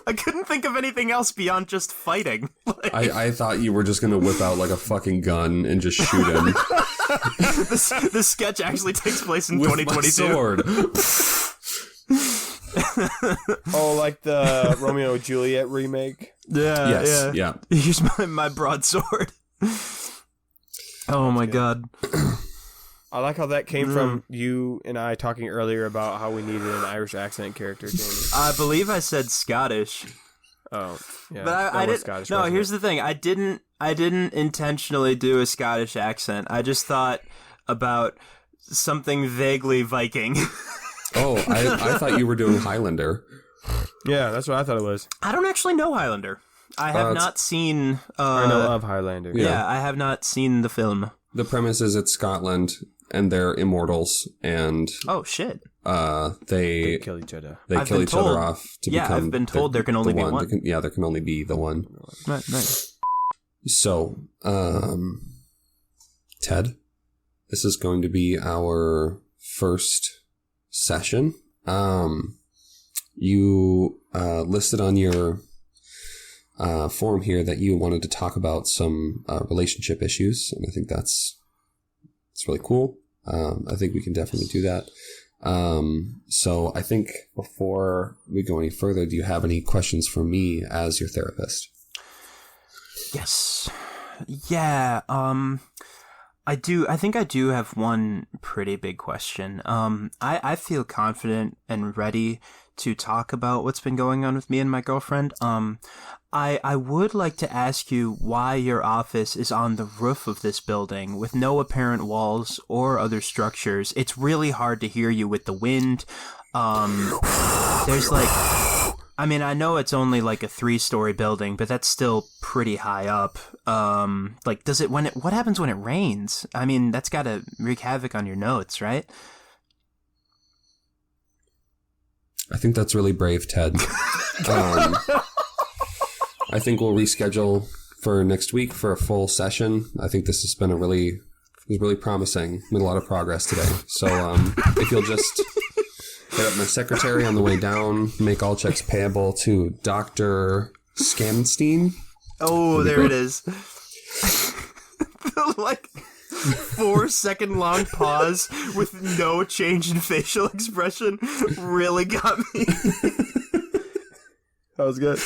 I couldn't think of anything else beyond just fighting. I thought you were just gonna whip out like a fucking gun and just shoot him This sketch actually takes place in with my 2022. sword. Oh, like the Romeo and Juliet remake? Yeah, Yes, yeah. Here's my broadsword. Oh my god. I like how that came from you and I talking earlier about how we needed an Irish accent character, Jamie. I believe I said Scottish. Oh, yeah. But I that was didn't. Scottish, No, wasn't here's it? the thing. I didn't intentionally do a Scottish accent. I just thought about something vaguely Viking. Oh, I thought you were doing Highlander. Yeah, that's what I thought it was. I don't actually know Highlander. I have it's- not seen. I know of Highlander. Yeah, I have not seen the film. The premise is it's Scotland, and they're immortals, and Oh shit! They they kill each other. kill been each told- other off to yeah, become. I've been told there can only be one. There can only be the one. Right. So, Ted, this is going to be our first session. You listed on your form here that you wanted to talk about some relationship issues, and I think it's really cool. I think we can definitely do that. So I think before we go any further, do you have any questions for me as your therapist? Yes. Yeah. I do. I think I do have one pretty big question. I feel confident and ready to talk about what's been going on with me and my girlfriend. I would like to ask you why your office is on the roof of this building with no apparent walls or other structures. It's really hard to hear you with the wind. There's like, I mean, I know it's only like a 3-story building, but that's still pretty high up. Like, what happens when it rains? I mean, that's gotta wreak havoc on your notes, right? I think that's really brave, Ted. I think we'll reschedule for next week for a full session. I think this has been it was really promising. Made a lot of progress today. So if you'll just hit up my secretary on the way down, make all checks payable to Dr. Scanstein. Oh, there it is. The, like 4-second long pause with no change in facial expression really got me. That was good.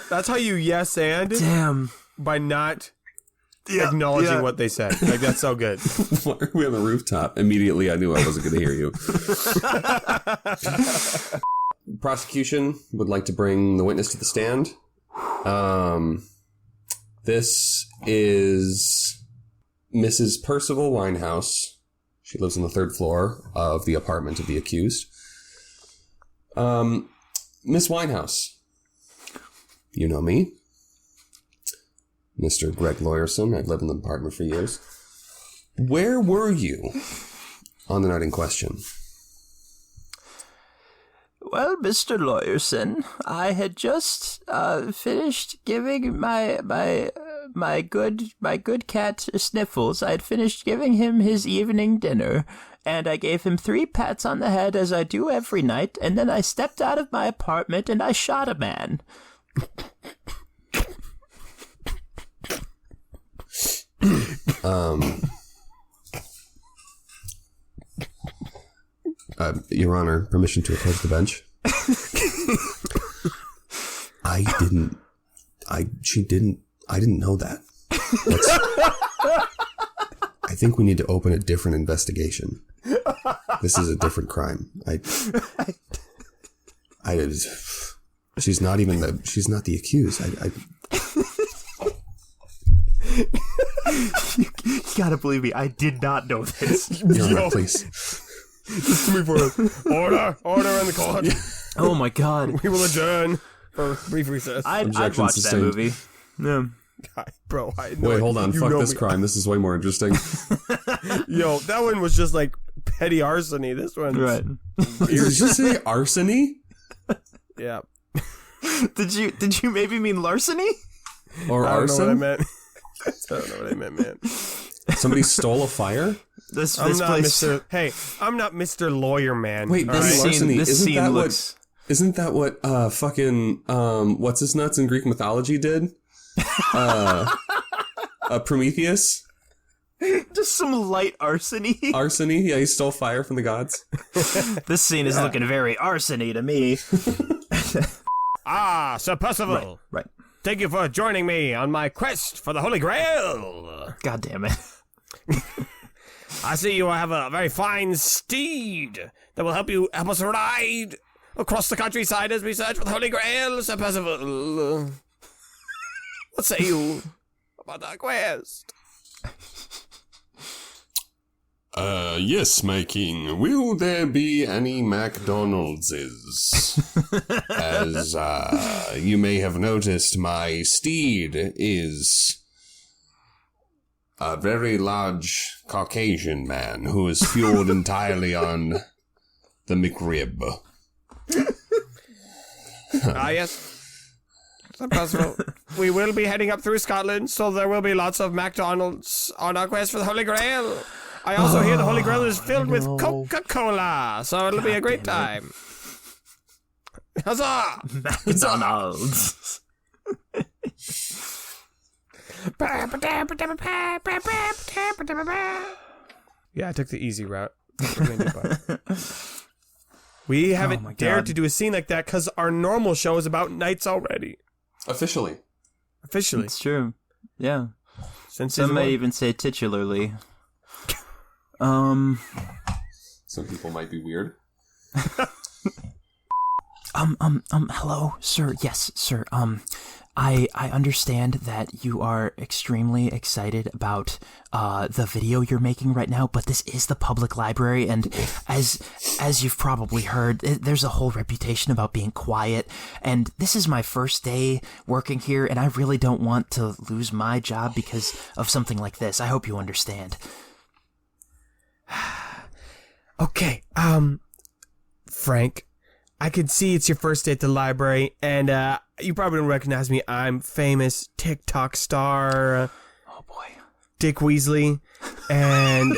That's how you yes and Damn. by not acknowledging what they said. Like, that's so good. We on the rooftop. Immediately I knew I wasn't going to hear you. Prosecution would like to bring the witness to the stand. This is Mrs. Percival Winehouse. She lives on the 3rd floor of the apartment of the accused. Miss Winehouse, you know me. Mr. Greg Lawyerson. I've lived in the apartment for years. Where were you on the night in question? Well, Mr. Lawyerson, I had just finished giving my good cat Sniffles. I had finished giving him his evening dinner, and I gave him 3 pats on the head as I do every night, and then I stepped out of my apartment and I shot a man. Your Honor, permission to approach the bench. I didn't know that. I think we need to open a different investigation. This is a different crime. She's not the accused. You gotta believe me, I did not know this. Your Honor, please. Order in the court. Oh my god. We will adjourn for a brief recess. I'd Objection watch that sustained. movie. Yeah. God, bro, I know Wait, it. hold on. You Fuck know this me. crime. This is way more interesting. Yo, that one was just like petty arsony. This one, Right. Did you say arsony? Yeah, Did you maybe mean larceny? Or I don't know what I arson? meant. I don't know what I meant, man. Somebody stole a fire? This I'm not place. Mr. Hey, I'm not Mr. Lawyer Man. Wait, all this right? is larceny. This Isn't scene that looks. Isn't that what fucking what's his nuts in Greek mythology did? Prometheus? Just some light arsony. Arsony? Yeah, he stole fire from the gods. This scene is looking very arsony to me. Ah, Sir Percival. Right. thank you for joining me on my quest for the Holy Grail. God damn it. I see you have a very fine steed that will help us ride across the countryside as we search for the Holy Grail, Sir Percival. What say you about our quest? Yes, my king. Will there be any McDonald'ses? As, you may have noticed, my steed is a very large Caucasian man who is fueled entirely on the McRib. Yes. Sir Percival, we will be heading up through Scotland, so there will be lots of McDonald's on our quest for the Holy Grail. I also hear the Holy Grail is filled with Coca-Cola, so it'll be a great time. Huzzah! McDonald's. Yeah, I took the easy route. We haven't dared to do a scene like that because our normal show is about knights already. Officially. It's true. Yeah. Since Some may even say titularly. Some people might be weird. Hello, sir. Yes, sir. I understand that you are extremely excited about the video you're making right now, but this is the public library, and as you've probably heard, there's a whole reputation about being quiet, and this is my first day working here, and I really don't want to lose my job because of something like this. I hope you understand. Okay, Frank, I can see it's your first day at the library, and you probably don't recognize me. I'm famous TikTok star. Oh boy. Dick Weasley. And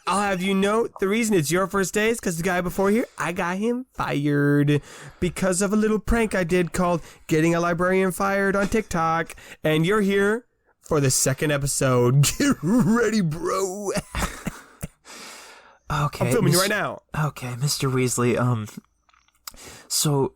I'll have you know, the reason it's your first day is because the guy before here, I got him fired because of a little prank I did called Getting a Librarian Fired on TikTok. And you're here for the second episode. Get ready, bro. Okay. I'm filming you right now. Okay, Mr. Weasley, so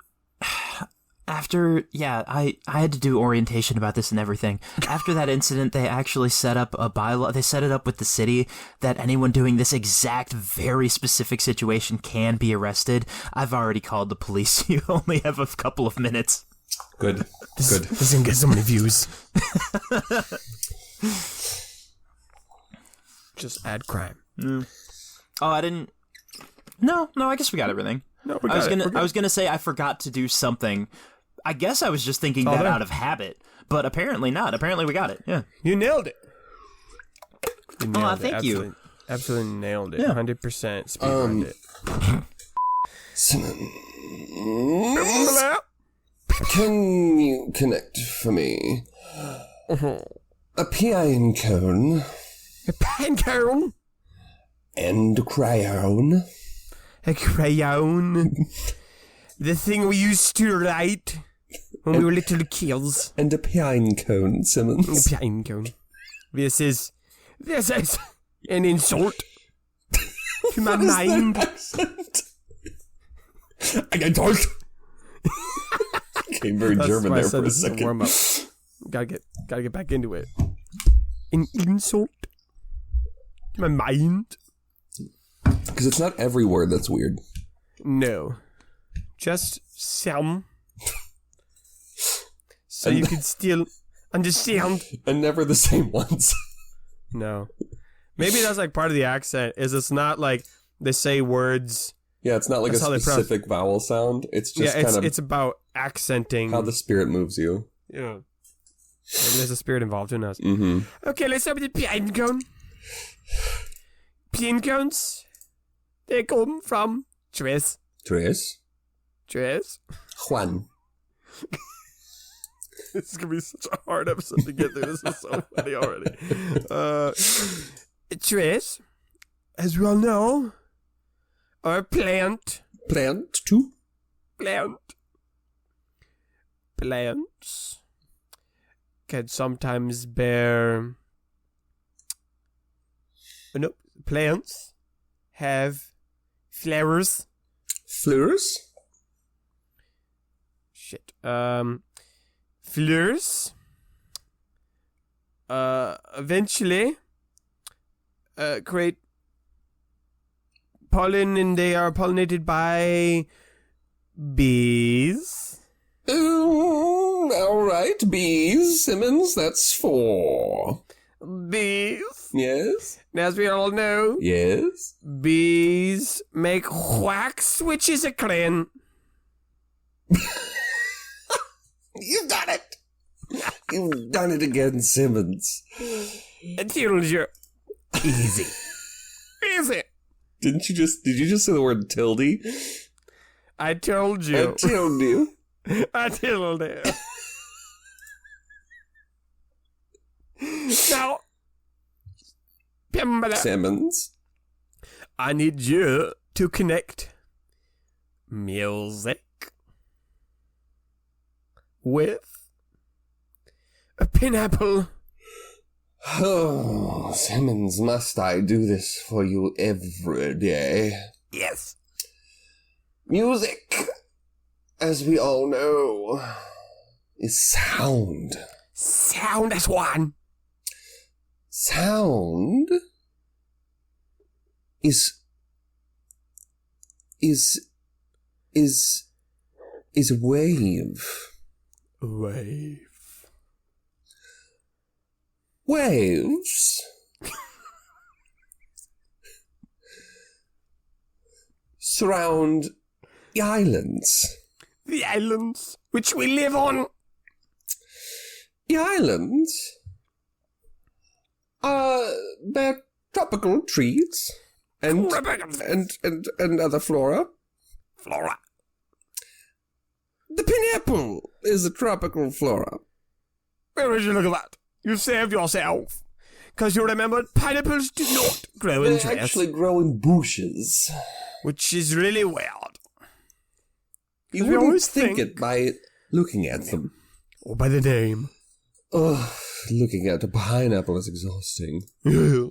after, I had to do orientation about this and everything. After that incident, they actually set up a bylaw. They set it up with the city that anyone doing this exact, very specific situation can be arrested. I've already called the police. You only have a couple of minutes. Good. This is gonna get so many views. Just add crime. Oh, I didn't. No, I guess we got everything. No, I was gonna say I forgot to do something. I guess I was just thinking that there. out of habit, but apparently not. Apparently we got it. Yeah. You nailed it. You nailed it. Thank you. Absolutely nailed it. Yeah. 100% speedrunned it. Can you connect for me? A pine cone A pine cone. and a crayon. A crayon. The thing we used to write when we were little kids. And a pine cone, Simmons. A pine cone. This is an insult to my mind. I can talk. Came very German why I there said for a this is second. warm up. Gotta get back into it. An insult to my mind. Because it's not every word that's weird. No, just some. So you can still understand. And never the same ones. No, maybe that's like part of the accent. Is it's not like they say words. Yeah, it's not like That's a how they pronounce- specific vowel sound. It's just Yeah, kind of it's about accenting. how the spirit moves you. Yeah. Maybe there's a spirit involved. Who knows? Mm-hmm. Okay, let's start with the pine cone. Pine cones. They come from trees. Tres. Trees. Juan. This is gonna be such a hard episode to get through. This is so funny already. Trees, as we all know, are a plant. Plant too. Plants can sometimes bear. No, plants have flowers. Flowers. Shit. flowers. Eventually, create pollen, and they are pollinated by bees. All right, bees, Simmons, that's 4. Bees. Yes? And as we all know, Yes? bees make wax, which is a clan. You've done it! You've done it again, Simmons. I told you. Easy. Easy. Did you just say the word tilde? I told you. I told you. I told you. Now, Pamela, Simmons? I need you to connect music with a pineapple. Oh, Simmons, must I do this for you every day? Yes. Music, as we all know, is sound. Sound as one. Sound is wave. Wave. Waves surround the islands. The islands which we live on. The islands bear tropical trees and other flora. Flora. The pineapple is a tropical flora. Where would you look at that? You saved yourself. Because you remembered pineapples do not grow in They trees. actually grow in bushes. Which is really weird. You We wouldn't always think think- it by looking at them. Or by the name. Ugh, looking at a pineapple is exhausting. Yes.